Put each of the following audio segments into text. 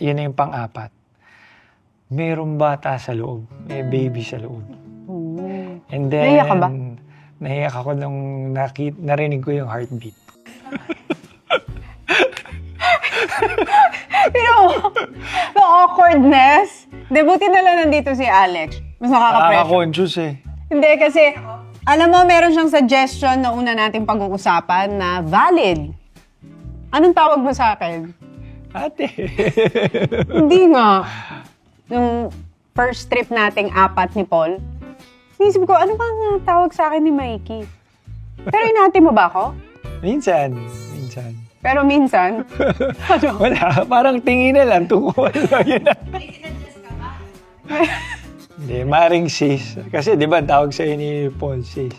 Yun na yung pang-apat. Mayroong bata sa loob. May baby sa loob. And then, Naiyak ka ba? Naiyak ako nung narinig ko yung heartbeat. Pero, the awkwardness. Buti na lang nandito si Alex. Mas nakaka-pressure. Nakaka-conscious eh. Hindi, kasi, alam mo, meron siyang suggestion na una nating pag-uusapan na valid. Anong tawag mo sa akin? Ate. Hindi nga. Nung first trip nating 4 ni Paul, inisip ko, ano ba nga tawag sa akin ni Mikey? Pero inati mo ba ako? Minsan. Pero minsan, ano? Wala, parang tingin na lang, tungkol lang yun na. Hindi, maring sis. Kasi di ba tawag sa'yo ni Paul sis?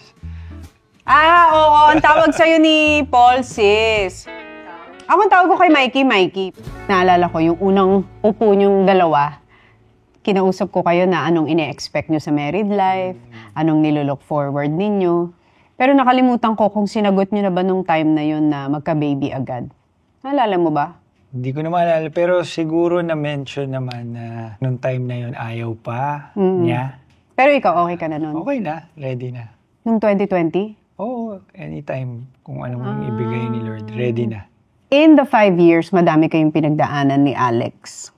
Oo, ang tawag sa'yo ni Paul sis. Ako ang tawag ko kay Mikey. Naalala ko, yung unang upo niyong dalawa, kinausap ko kayo na anong ine-expect niyo sa married life, anong nilolook forward ninyo. Pero nakalimutan ko kung sinagot niyo na ba nung time na yun na magka-baby agad. Naalala mo ba? Hindi ko na maalala, pero siguro na-mention naman na nung time na yun ayaw pa niya. Pero ikaw, okay ka na nun? Okay na, ready na. Nung 2020? Oo, anytime kung anong ibigay ni Lord, ready na. In the 5 years, madami kayong pinagdaanan ni Alex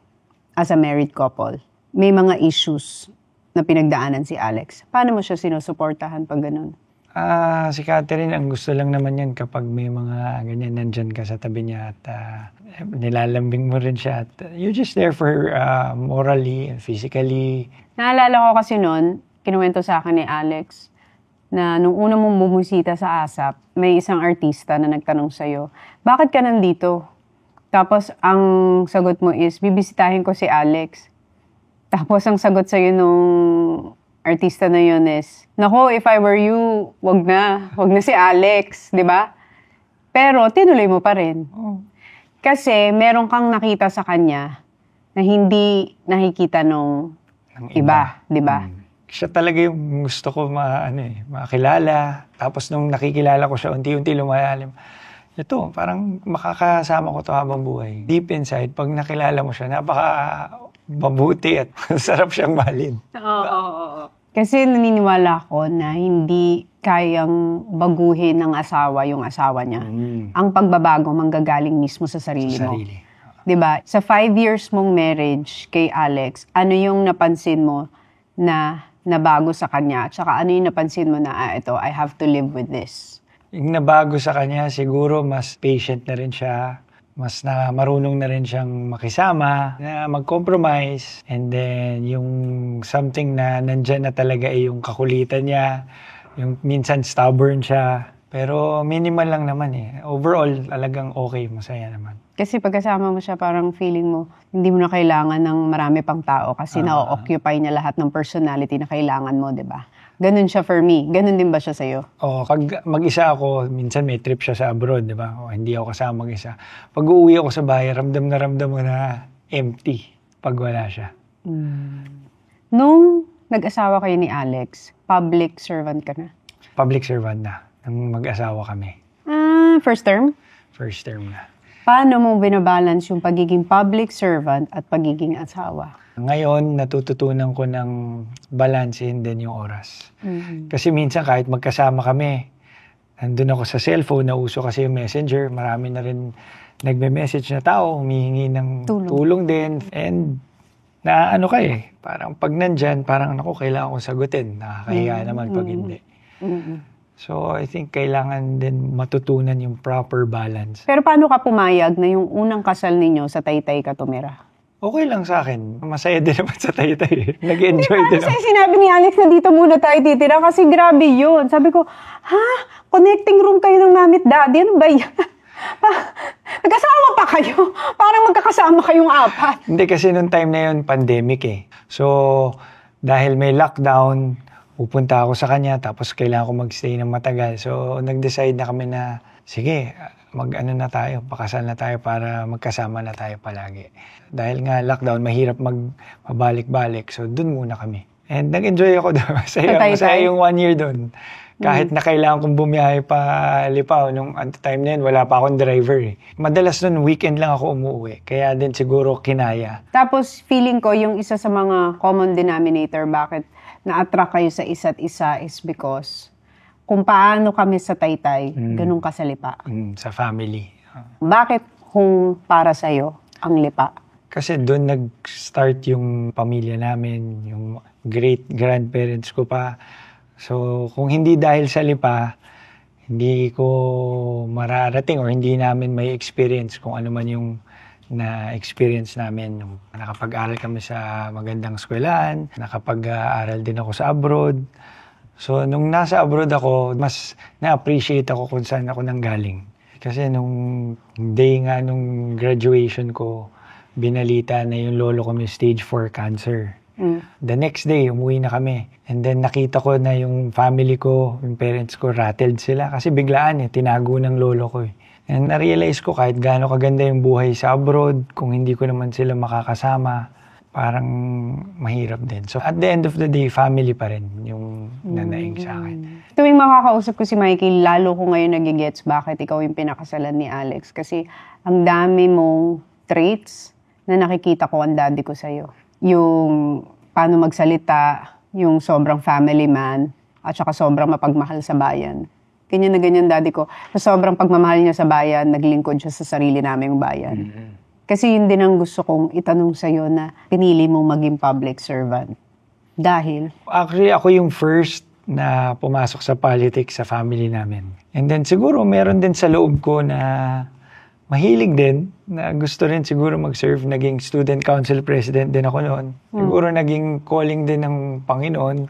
as a married couple. May mga issues na pinagdaanan si Alex. Paano mo siya sinusuportahan pag ganun? Si Catherine, ang gusto lang naman yan kapag may mga ganyan, nandyan ka sa tabi niya at nilalambing mo rin siya. At you're just there for her morally and physically. Naalala ko kasi noon, kinuwento sa akin ni Alex, na nung una mong bumusita sa ASAP, may isang artista na nagtanong sa'yo, bakit ka nandito? Tapos ang sagot mo is, bibisitahin ko si Alex. Tapos ang sagot sa'yo nung artista na yun is, nako, if I were you, wag na si Alex, di ba? Pero tinuloy mo pa rin. Kasi meron kang nakita sa kanya na hindi nakikita nung iba, di ba? Siya talaga yung gusto ko makilala. Tapos nung nakikilala ko siya, unti-unti lumalalim. Ito, parang makakasama ko to habang buhay. Deep inside, pag nakilala mo siya, mabuti at sarap siyang mahalin. Oo. Kasi naniniwala ako na hindi kayang baguhin ng asawa yung asawa niya. Ang pagbabago manggagaling mismo sa sarili mo. Diba? Sa 5 years mong marriage kay Alex, ano yung napansin mo na nabago sa kanya? Tsaka ano yung napansin mo na, ito, I have to live with this? Yung nabago sa kanya, siguro mas patient na rin siya. Mas marunong na rin siyang makisama, na mag-compromise. And then, yung something na nandyan na talaga yung kakulitan niya. Yung minsan stubborn siya. Pero minimal lang naman eh. Overall, talagang okay, masaya naman. Kasi pagkasama mo siya, parang feeling mo, hindi mo na kailangan ng marami pang tao kasi na-occupy niya lahat ng personality na kailangan mo, di ba? Ganun siya for me. Ganun din ba siya sa'yo? Pag mag-isa ako, minsan may trip siya sa abroad, di ba? Hindi ako kasama mag-isa. Pag uuwi ako sa bahay, ramdam mo na empty pag wala siya. Nung nag-asawa kayo ni Alex, public servant ka na? Public servant na. Nung mag-asawa kami. First term? First term na. Paano mo binabalance yung pagiging public servant at pagiging asawa? Ngayon, natututunan ko ng balansehin din yung oras. Kasi minsan kahit magkasama kami, nandun ako sa cellphone, nauso kasi yung messenger, marami na rin nagme-message na tao, humihingi ng tulong din. And parang pag nandyan, parang kailangan kong sagutin. Nakakahiya naman pag hindi. So, I think kailangan din matutunan yung proper balance. Pero paano ka pumayag na yung unang kasal ninyo sa Taytay ka tumira? Okay lang sa akin. Masaya din naman sa Taytay. Nag-enjoy din naman. Kasi sinabi ni Alex na dito muna tayo titira kasi grabe yun. Sabi ko, connecting room kayo ng mami at daddy? Ano ba yan? Nagkasama pa kayo? Parang magkakasama kayong 4. Hindi kasi nung time na yun, pandemic eh. So, dahil may lockdown, pupunta ako sa kanya tapos kailangan ko magstay ng matagal. So, nag-decide na kami na, sige, pakasal na tayo para magkasama na tayo palagi. Dahil nga lockdown, mahirap mabalik-balik. So, dun muna kami. And nag-enjoy ako doon. Masaya yung 1 year doon. Kahit na kailangan kong bumiyahe pa Lipaw, nung at the time na yun, wala pa akong driver eh. Madalas nun, weekend lang ako umuwi. Kaya din siguro kinaya. Tapos feeling ko, yung isa sa mga common denominator, bakit na-attract kayo sa isa't isa is because kung paano kami sa Taytay, ganun ka sa Lipa. Sa family. Bakit kung para sa'yo ang Lipa? Kasi doon nag-start yung pamilya namin, yung great-grandparents ko pa. So, kung hindi dahil sa Lipa, hindi ko mararating or hindi namin may experience kung ano man yung na-experience namin. Nung nakapag-aral kami sa magandang eskwelahan, nakapag-aral din ako sa abroad. So, nung nasa abroad ako, mas na-appreciate ako kung saan ako nanggaling. Kasi nung day nga nung graduation ko, binalita na yung lolo ko may stage 4 cancer. The next day, umuwi na kami. And then nakita ko na yung family ko, yung parents ko, rattled sila. Kasi biglaan tinago ng lolo ko eh. And na-realize ko kahit gaano kaganda yung buhay sa abroad, kung hindi ko naman sila makakasama, parang mahirap din. So at the end of the day, family pa rin yung nanaing sa akin. Tuwing makakausap ko si Mikey, lalo ko ngayon nagigets bakit ikaw yung pinakasalan ni Alex. Kasi ang dami mong traits na nakikita ko ang daddy ko sa'yo. Yung paano magsalita, yung sobrang family man, at saka sobrang mapagmahal sa bayan. Ganyan na ganyan daddy ko. Sa sobrang pagmamahal niya sa bayan, naglingkod siya sa sarili naming bayan. Kasi yun din ang gusto kong itanong sa'yo na pinili mong maging public servant. Dahil? Actually, ako yung first na pumasok sa politics sa family namin. And then siguro meron din sa loob ko na mahilig din, na gusto rin siguro mag-serve. Naging student council president din ako noon. Siguro naging calling din ng Panginoon.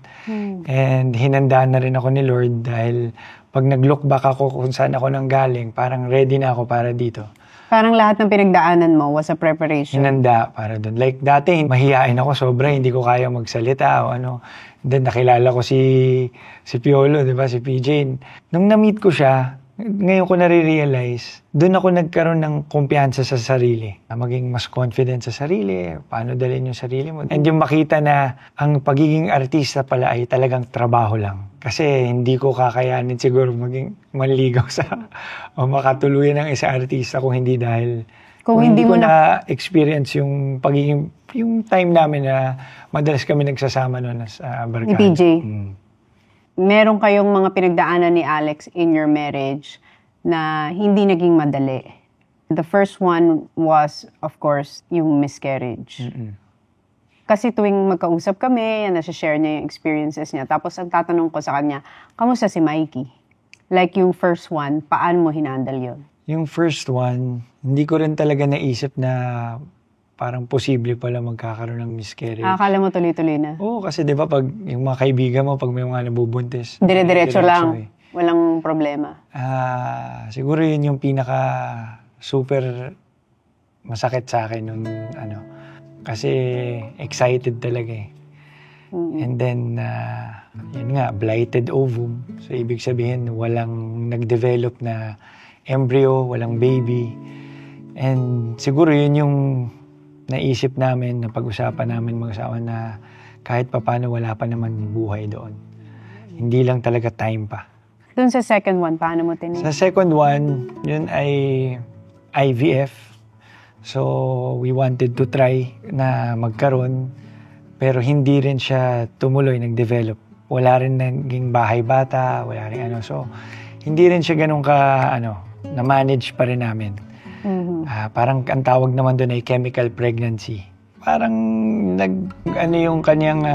And hinandaan na rin ako ni Lord dahil pag nag-look back ako kung saan ako nanggaling, parang ready na ako para dito. Parang lahat ng pinagdaanan mo was a preparation. Hinanda para doon. Like dati, mahihain ako sobra, hindi ko kaya magsalita o ano. Then nakilala ko si Piolo, di ba, si PJ. Nung na-meet ko siya, ngayon ko nare-realize, doon ako nagkaroon ng kumpiyansa sa sarili. Maging mas confident sa sarili, paano dalhin yung sarili mo. And yung makita na ang pagiging artista pala ay talagang trabaho lang. Kasi hindi ko kakayanin siguro maging manligaw sa o makatuluyan ng isang artista kung hindi dahil kung hindi ko na-experience yung pagiging, yung time namin na madalas kami nagsasama noon sa barkada. Ni PJ. Meron kayong mga pinagdaanan ni Alex in your marriage na hindi naging madali. The first one was, of course, yung miscarriage. Kasi tuwing magkausap kami, nasa-share niya yung experiences niya. Tapos ang tatanong ko sa kanya, kamusta si Mikey? Like yung first one, paano mo hinandle yun? Yung first one, hindi ko rin talaga naisip na parang posible pala magkakaroon ng miscarriage. Akala mo tuloy-tuloy na? Oo, kasi di ba pag yung mga kaibigan mo, pag may mga nabubuntis, dire-diretso lang. Walang problema. Siguro yun yung pinaka super masakit sa akin nung ano. Kasi excited talaga eh. And then, yun nga, blighted ovum. So, ibig sabihin, walang nag-develop na embryo, walang baby. And siguro yun yung naisip namin, na pag-usapan namin mag-asawa na kahit papano wala pa naman buhay doon. Hindi lang talaga time pa. Doon sa second one, paano mo tinignan? Sa second one, yun ay IVF. So, we wanted to try na magkaroon, pero hindi rin siya tumuloy, nag-develop. Wala rin naging bahay bata, wala rin ano. So, hindi rin siya ganun na-manage pa rin namin. Parang ang tawag naman doon ay chemical pregnancy. Parang yung kanyang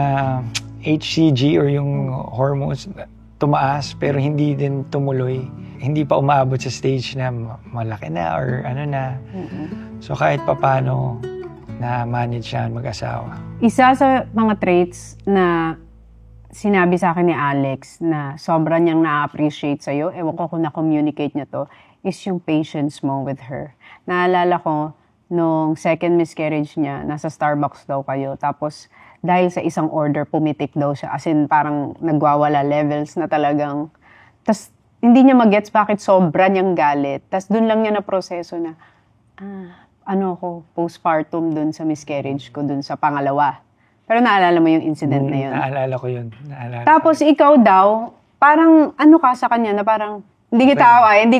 HCG or yung hormones tumaas pero hindi din tumuloy. Hindi pa umaabot sa stage na malaki na or ano na. So kahit papano na manage siya mag-asawa. Isa sa mga traits na sinabi sa akin ni Alex na sobrang niyang na-appreciate sa'yo, ewan ko kung na-communicate niya to, is yung patience mo with her. Naalala ko, nung second miscarriage niya, nasa Starbucks daw kayo. Tapos, dahil sa isang order, pumitik daw siya. As in, parang nagwawala levels na talagang... Tapos, hindi niya magets bakit sobra niyang galit. Tapos, dun lang niya na proseso na, postpartum dun sa miscarriage ko, dun sa pangalawa. Pero naalala mo yung incident na yun? Naalala ko yun. Tapos ikaw daw, parang ano ka sa kanya na parang, hindi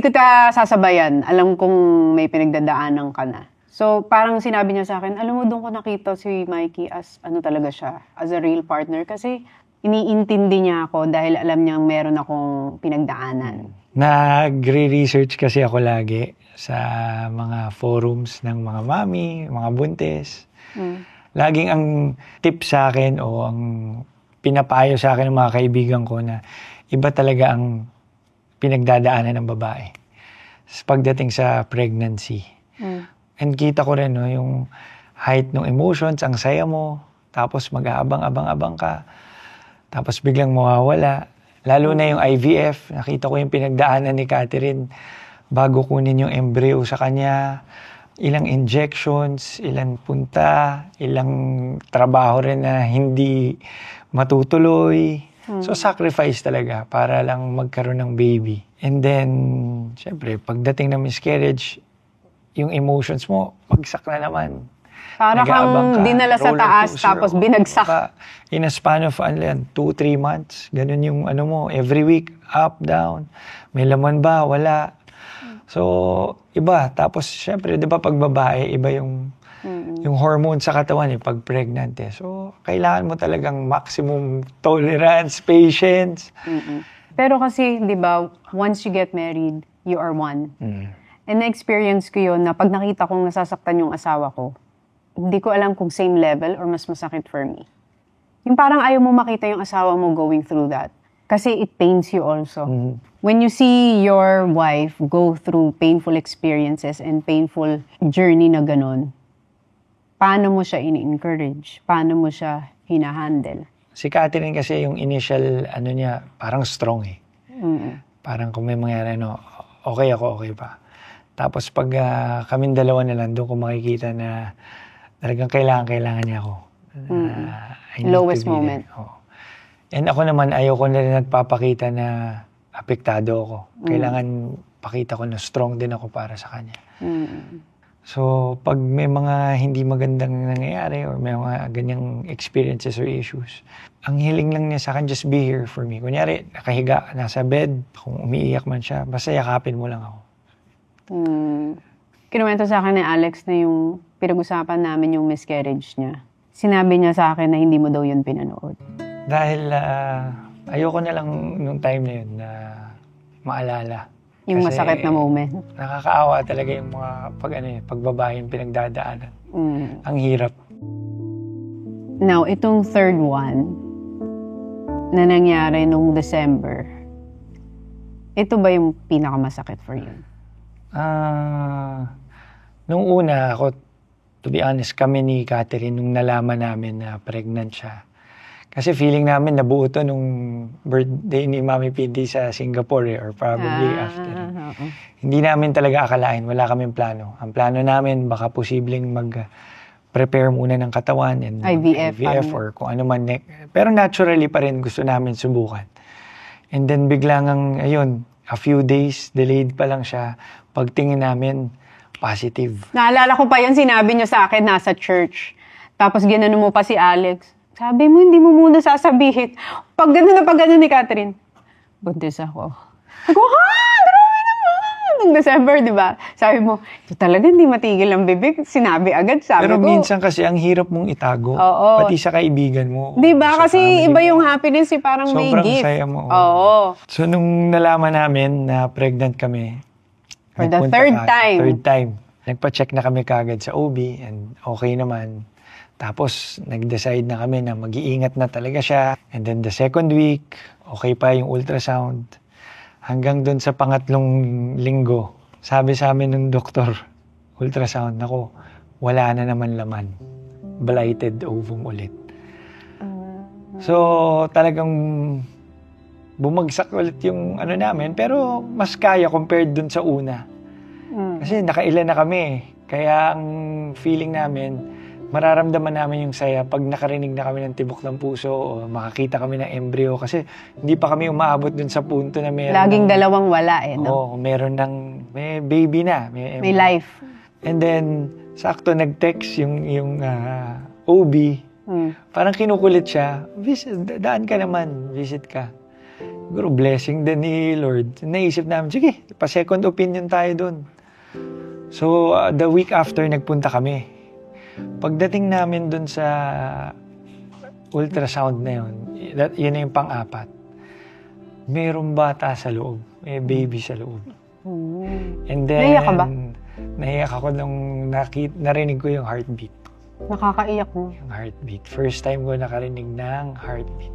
kita sasabayan. Alam kong may pinagdadaanan ka na. So, parang sinabi niya sa akin, alam mo, doon ko nakita si Mikey as ano talaga siya, as a real partner. Kasi iniintindi niya ako dahil alam niyang meron akong pinagdaanan. Nagre-research kasi ako lagi sa mga forums ng mga mami, mga buntis. Laging ang tip sa akin o ang pinapayo sa akin ng mga kaibigan ko na iba talaga ang pinagdadaanan ng babae pagdating sa pregnancy. And kita ko rin, no, yung height ng emotions, ang saya mo, tapos mag-aabang-abang-abang ka, tapos biglang mawawala. Lalo na yung IVF, nakita ko yung pinagdaanan ni Catherine bago kunin yung embryo sa kanya. Ilang injections, ilang punta, ilang trabaho rin na hindi matutuloy. So, sacrifice talaga para lang magkaroon ng baby. And then, syempre, pagdating ng miscarriage, yung emotions mo, bagsak na naman. Para kang dinala sa taas, tapos binagsak. In a span of 2-3 months, ganun yung ano mo, every week, up, down. May laman ba? Wala. So, iba. Tapos, syempre, di ba pag babae, iba yung hormone sa katawan pag pregnant. So, kailangan mo talagang maximum tolerance, patience. Pero kasi, di ba, once you get married, you are one. And na-experience ko yun na pag nakita kong nasasaktan yung asawa ko, hindi ko alam kung same level or mas masakit for me. Yung parang ayaw mo makita yung asawa mo going through that. Kasi it pains you also. When you see your wife go through painful experiences and painful journey na ganun, paano mo siya ini-encourage? Paano mo siya hinahandle? Si Catherine kasi yung initial, niya, parang strong Parang kung may mangyari, okay ako, okay pa. Tapos pag kaming dalawa na lang, doon ko makikita na talagang kailangan niya ako. Lowest moment. And ako naman, ayoko na rin nagpapakita na apektado ako. Kailangan pakita ko na strong din ako para sa kanya. So, pag may mga hindi magandang nangyayari or may mga ganyang experiences or issues, ang hiling lang niya sa akin, just be here for me. Kunyari, nakahiga, nasa bed, kung umiiyak man siya, basta yakapin mo lang ako. Kinuwento sa akin ni Alex na yung pinag-usapan namin yung miscarriage niya. Sinabi niya sa akin na hindi mo daw yun pinanood. Dahil ayoko na lang nung time na yun na maalala. Yung kasi masakit na moment. Nakakaawa talaga yung mga pagbabae yung pinagdadaanan. Ang hirap. Now, itong third one na nangyari nung December, ito ba yung pinakamasakit for you? Nung una ako, to be honest, kami ni Catherine nung nalaman namin na pregnant siya. Kasi feeling namin nabuo to nung birthday ni Mami Pindy sa Singapore or probably after. Hindi namin talaga akalain, wala kaming plano. Ang plano namin, baka posibleng mag-prepare muna ng katawan and IVF or kung ano man. Pero naturally pa rin gusto namin subukan. And then biglang ayun, a few days, delayed pa lang siya. Pagtingin namin, positive. Naalala ko pa yun, sinabi niyo sa akin, nasa church. Tapos ginano mo pa si Alex. Sabi mo, hindi mo muna sasabihin. Pag gano'n ni Catherine, buntis ako. Ako, grabe naman! Nung December, di ba? Sabi mo, ito talaga hindi matigil ang bibig. Sinabi agad, sabi Pero ko. Pero minsan kasi ang hirap mong itago. Pati sa kaibigan mo. Di ba? Kasi iba yung happiness, parang may gift. Sobrang saya mo. So, nung nalaman namin na pregnant kami, for the third time, nagpa-check na kami kagad sa OB and okay naman. Tapos, nag-decide na kami na mag-iingat na talaga siya. And then the second week, okay pa yung ultrasound. Hanggang dun sa pangatlong linggo, sabi sa amin ng doktor, ultrasound, ako, wala na naman laman. Blighted ovum ulit. So, talagang bumagsak ulit yung namin. Pero, mas kaya compared dun sa una. Kasi nakailan na kami. Kaya ang feeling namin, mararamdaman namin yung saya pag nakarinig na kami ng tibok ng puso o makakita kami ng embryo kasi hindi pa kami umaabot dun sa punto na meron laging dalawang wala no? Meron may baby na. May life. And then, sakto nag-text yung OB Parang kinukulit siya, daan ka naman, visit ka. Siguro blessing din ni Lord. Naisip namin, sige, pa-second opinion tayo dun. So, the week after, nagpunta kami. Pagdating namin dun sa ultrasound na yun, yun na yung pang-apat. Mayroong bata sa loob, may baby sa loob. And then, naiyak ka ba? Naiyak ako nung narinig ko yung heartbeat. Nakakaiyak mo. Yung heartbeat. First time ko nakarinig ng heartbeat.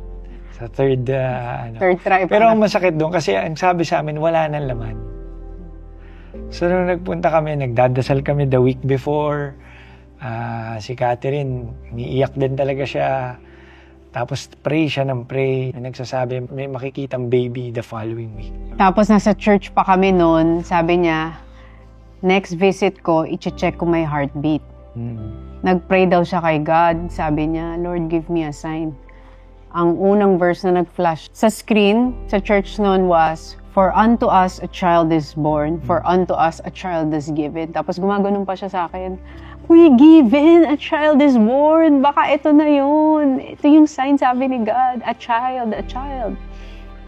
Sa third try. Pero ang masakit doon kasi ang sabi sa amin, wala nang laman. So nung nagpunta kami, nagdadasal kami the week before. Si Catherine, niiyak din talaga siya. Tapos pray siya ng pray. Nagsasabi, may makikitang baby the following week. Tapos nasa church pa kami noon, sabi niya, next visit ko, i-check ko my heartbeat. Nag-pray daw siya kay God. Sabi niya, Lord, give me a sign. Ang unang verse na nag-flash sa screen, sa church noon was, for unto us a child is born, for unto us a child is given. Tapos gumaganon pa siya sa akin, we given, a child is born. Baka ito na yun. Ito yung sign, sabi ni God, a child, a child.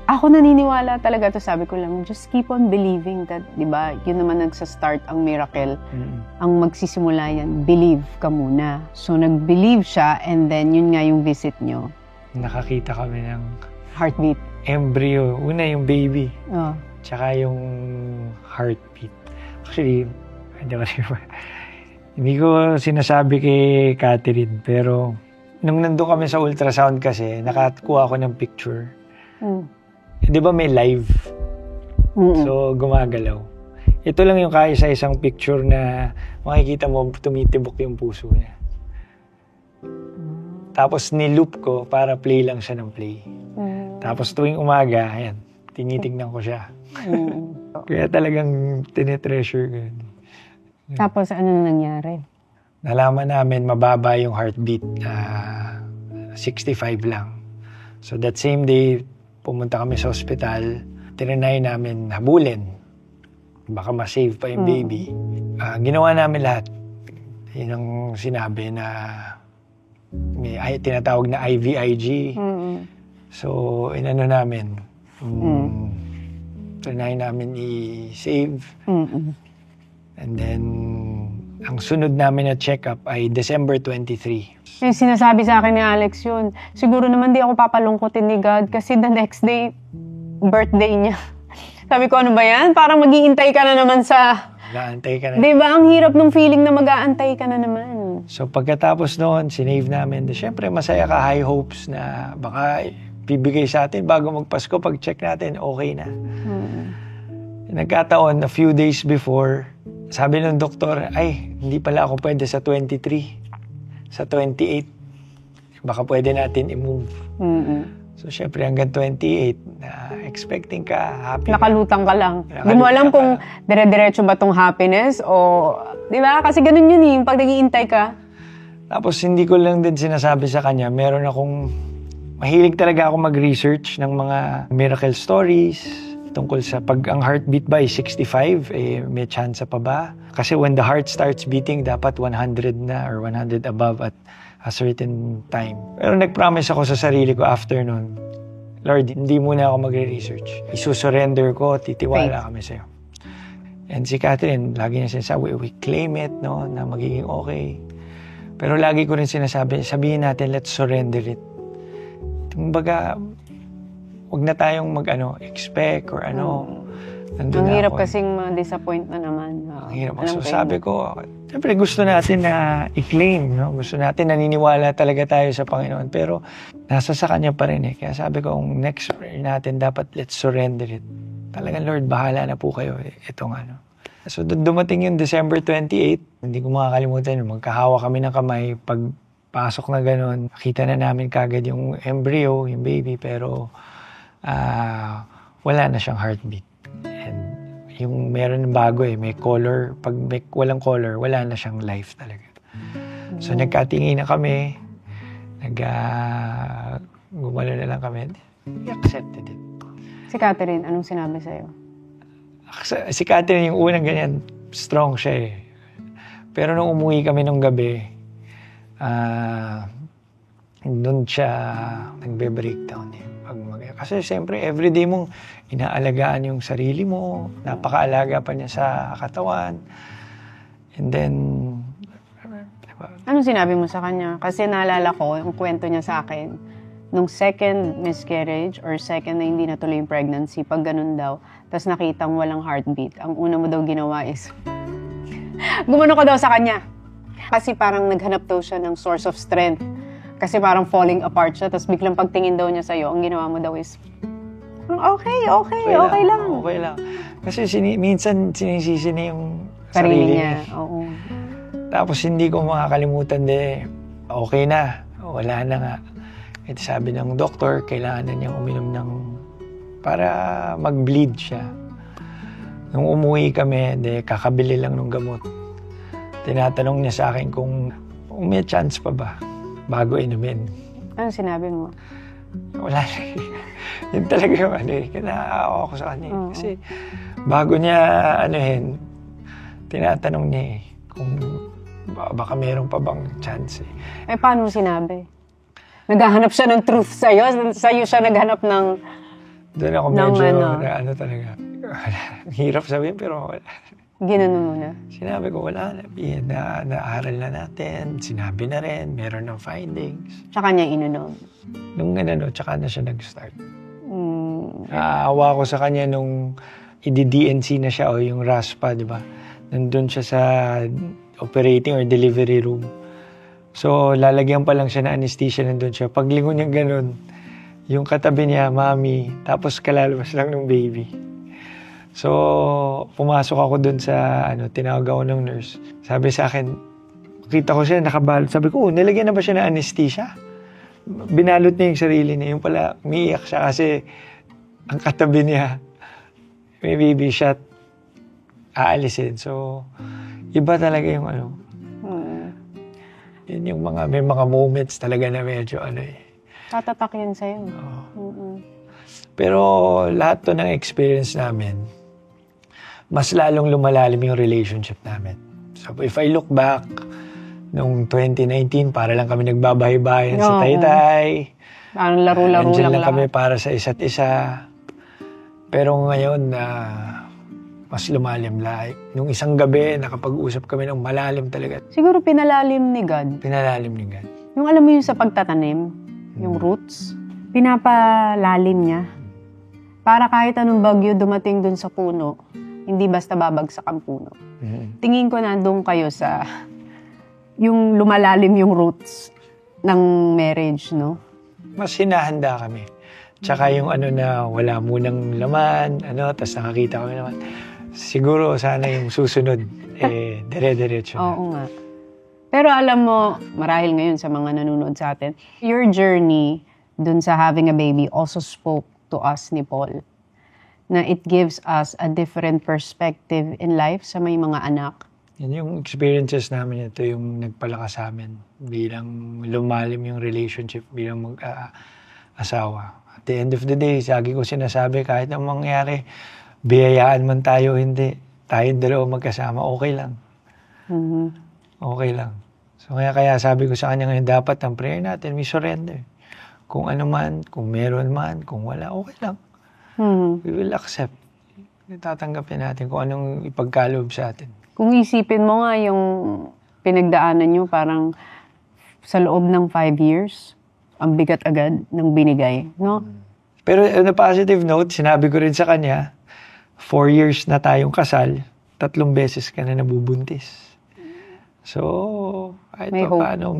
Ako naniniwala talaga to, sabi ko lang, just keep on believing that, di ba, yun naman nagsa-start ang miracle. Ang magsisimula yan, believe ka muna. So nag-believe siya, and then yun nga yung visit nyo. Nakakita kami ng Heartbeat. embryo. Una yung baby. Oh. Tsaka yung heartbeat. Actually, hindi ko sinasabi kay Catherine, pero nung nandun kami sa ultrasound kasi, nakakuha ako ng picture. Di ba may live? So, gumagalaw. Ito lang yung kaisa-isang picture na makikita mo tumitibok yung puso niya. Tapos niloop ko para play lang siya ng play. Tapos tuwing umaga, ayan, tinitignan ko siya. Kaya talagang tinitreasure ko yun. Tapos ano nangyari? Nalaman namin mababa yung heartbeat, 65 lang. So that same day, pumunta kami sa ospital, tinanay namin habulin. Baka ma-save pa yung baby. Ginawa namin lahat. Yun ang sinabi na may tinatawag na IVIG. So, inano namin. Trinay namin i-save. And then, ang sunod namin na check-up ay December 23. Yung sinasabi sa akin ni Alex yun, siguro naman di ako papalungkotin ni God kasi the next day, birthday niya. Sabi ko, ano ba yan? Parang mag-iintay ka na naman sa... Mag-aantay ka na. Diba? Ang hirap ng feeling na mag-aantay ka na naman. So pagkatapos noon, sinave namin. Siyempre masaya ka, high hopes na baka bibigay sa atin bago magpasko. Pag check natin, okay na. Nagkataon, a few days before, sabi ng doktor, ay, hindi pala ako pwede sa 23. Sa 28, baka pwede natin i-move. So, syempre, hanggang 28, expecting ka, happy. Nakalutang ka lang. Hindi mo alam kung dire-diretso ba tong happiness o... Di ba? Kasi ganun yun eh, pag nag-iintay ka. Tapos, hindi ko lang din sinasabi sa kanya, meron akong... Mahilig talaga ako mag-research ng mga miracle stories tungkol sa pag ang heartbeat ba is 65, may chance pa ba? Kasi when the heart starts beating, dapat 100 na or 100 above at a certain time. Pero nag-promise ako sa sarili ko after nun, Lord, hindi muna ako magre-research. Isusurrender ko, titiwala kami sa'yo. And si Catherine, lagi niya sinasabi, we claim it, no, na magiging okay. Pero lagi ko rin sinasabi, sabihin natin, let's surrender it. Kumbaga, huwag na tayong expect or ano. Ang hirap kasing ma-disappoint na naman. Ang hirap. So sabi ko, siyempre gusto natin na i-claim, no? Gusto natin, naniniwala talaga tayo sa Panginoon. Pero nasa sa Kanya pa rin eh. Kaya sabi ko, ang next prayer natin, dapat let's surrender it. Talagang, Lord, bahala na po kayo. Itong ano. So dumating yung December 28, hindi ko makakalimutan, magkahawa kami ng kamay. Pagpasok na gano'n, nakita na namin kagad yung embryo, yung baby, pero wala na siyang heartbeat. And yung meron bago may color. Pag may walang color, wala na siyang life talaga. So nagkatingin na kami, gumalo na lang kami. We accepted it. Si Catherine, anong sinabi sa'yo? Si Catherine, yung unang ganyan, strong siya eh. Pero nung umuwi kami nung gabi, Doon siya nagbe-breakdown eh. Kasi siyempre, everyday mong inaalagaan yung sarili mo, napakaalaga pa niya sa katawan. And then, diba? Anong sinabi mo sa kanya? Kasi naalala ko, yung kwento niya sa akin, nung second miscarriage or second na hindi natuloy yung pregnancy, pag ganun daw, tapos nakitang walang heartbeat, ang una mo daw ginawa is, gumano ko daw sa kanya. Kasi parang naghanap daw siya ng source of strength. Kasi parang falling apart siya, tapos biglang pagtingin daw niya sa'yo, ang ginawa mo daw is, okay lang. Okay lang. Kasi minsan sinisisi niya yung Sarili niya. Oo. Tapos hindi ko makakalimutan okay na, wala na nga. At sabi ng doktor, kailangan na niyang uminom para mag-bleed siya. Nung umuwi kami, kakabili lang ng gamot. Tinatanong niya sa akin kung may chance pa ba bago inumin. Anong sinabi mo? Wala na. Yun talaga yung kinaawa ko sa kanya. Kasi bago niya tinatanong niya kung baka meron pa bang chance eh. Paano mo sinabi? Naghahanap siya ng truth sa'yo? Sa'yo siya naghanap ng... Doon ako medyo talaga. Hirap sabihin pero wala. Ginanon mo na? Sinabi ko wala na. Naaral na natin. Sinabi na rin. Meron ng findings. Tsaka niya inunom? Nung tsaka na siya nag-start. Naawa ko sa kanya nung i-DNC na siya o yung RASPA, di ba? Nandun siya sa operating or delivery room. So, lalagyan pa lang siya na anesthesia, nandun siya. Paglingon niya ganun, yung katabi niya, mami, tapos kalalabas lang ng baby. So, pumasok ako dun sa, tinawag ako ng nurse. Sabi sa akin, kita ko siya, nakabalot. Sabi ko, nilagyan na ba siya ng anesthesia? Binalot niya yung sarili niya. Yung pala, umiiyak siya kasi ang katabi niya, may baby shot, aalisin. So, iba talaga yung yun yung may mga moments talaga na medyo Tatatak yun sa'yo. Pero lahat to ng experience namin, mas lalong lumalalim yung relationship namin. So if I look back, nung 2019, para lang kami nagbabahay-bahayan sa Taytay. Parang laro-laro lang kami para sa isa't isa. Pero ngayon, mas lumalim lahat. Nung isang gabi, nakapag-usap kami ng malalim talaga. Siguro pinalalim ni God. Pinalalim ni God. Yung alam mo yung sa pagtatanim, yung roots, pinapalalim niya. Para kahit anong bagyo dumating dun sa puno, hindi basta babagsak ang puno. Tingin ko nandun kayo sa yung lumalalim yung roots ng marriage, no? Mas hinahanda kami. Tsaka yung na wala munang laman, tapos nakakita kami naman. Siguro sana yung susunod, dire-diretso na. Oo nga. Pero alam mo, marahil ngayon sa mga nanonood sa atin, your journey dun sa having a baby also spoke to us ni Paul. Na it gives us a different perspective in life sa may mga anak. Yan yung experiences namin, ito yung nagpalakas sa amin bilang lumalim yung relationship bilang mag-asawa. At the end of the day, lagi ko sinasabi, kahit anong mangyari, biyayaan man tayo, hindi. Tayong dalawa magkasama, okay lang. Okay lang. So kaya sabi ko sa kanya ngayon, dapat ang prayer natin, we surrender. Kung ano man, kung meron man, kung wala, okay lang. We will accept. Tatanggapin natin kung anong ipagkaloob sa atin. Kung isipin mo nga yung pinagdaanan nyo, parang sa loob ng 5 years, ang bigat agad ng binigay, no? Pero on a positive note, sinabi ko rin sa kanya, 4 years na tayong kasal, 3 beses ka na nabubuntis. So, kahit pa paano,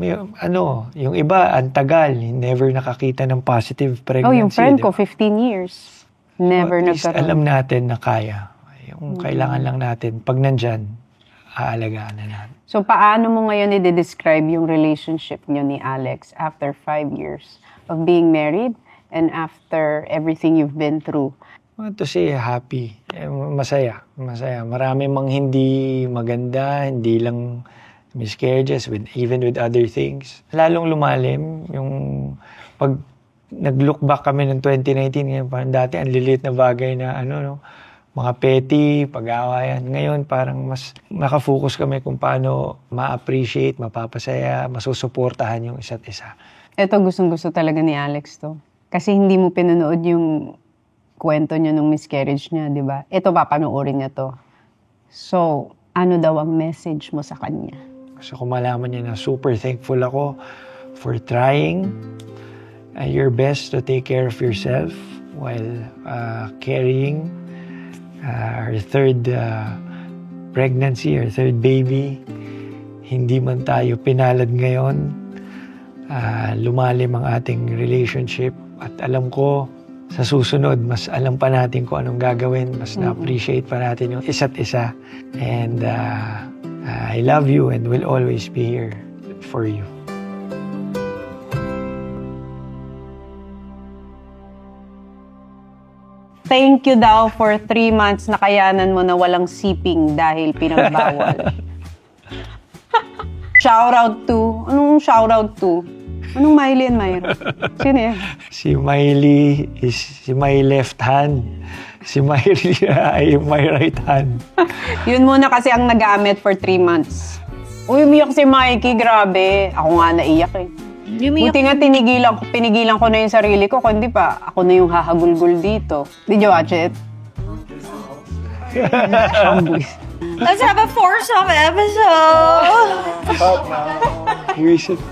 yung iba, ang tagal, never nakakita ng positive pregnancy. Yung friend ko, 15 years. Never nagkaroon. Alam natin na kaya. Yung kailangan lang natin, pag nandyan, aalagaan na natin. So, paano mo ngayon i-describe yung relationship niyo ni Alex after 5 years of being married and after everything you've been through? To say happy. Masaya. Marami mang hindi maganda, hindi lang miscarriages, even with other things. Lalong lumalim yung pag nag-look back kami ng 2019, ngayon parang dati ang liliit na bagay na mga petty, pag-aawayan. Ngayon, parang mas nakafocus kami kung paano ma-appreciate, mapapasaya, masusuportahan yung isa't isa. Ito, gustong-gusto talaga ni Alex to. Kasi hindi mo pinanood yung kwento niya nung miscarriage niya, di ba? Ito, papanoorin niya to. So, ano daw ang message mo sa kanya? So, kung malaman niya na super thankful ako for trying your best to take care of yourself while carrying our third pregnancy, our third baby. Hindi man tayo pinalad ngayon, lumalim ang ating relationship at alam ko sa susunod, mas alam pa natin kung anong gagawin, mas na-appreciate pa natin yung isa't isa. And I love you and will always be here for you. Thank you daw for 3 months na kayanan mo na walang siping dahil pinagbawal. Shoutout to? Anong shoutout to? Anong Miley and Myra? Sino yan? Si Miley is si my left hand. Si Miley ay my right hand. Yun muna kasi ang nagamit for 3 months. Uy, umiyak si Mikey, grabe. Ako nga naiyak eh. Buti nga pinigilan ko na yung sarili ko, kundi pa ako na yung hahagulgul dito. Did you watch it? Let's have a 4-song episode! Here's it.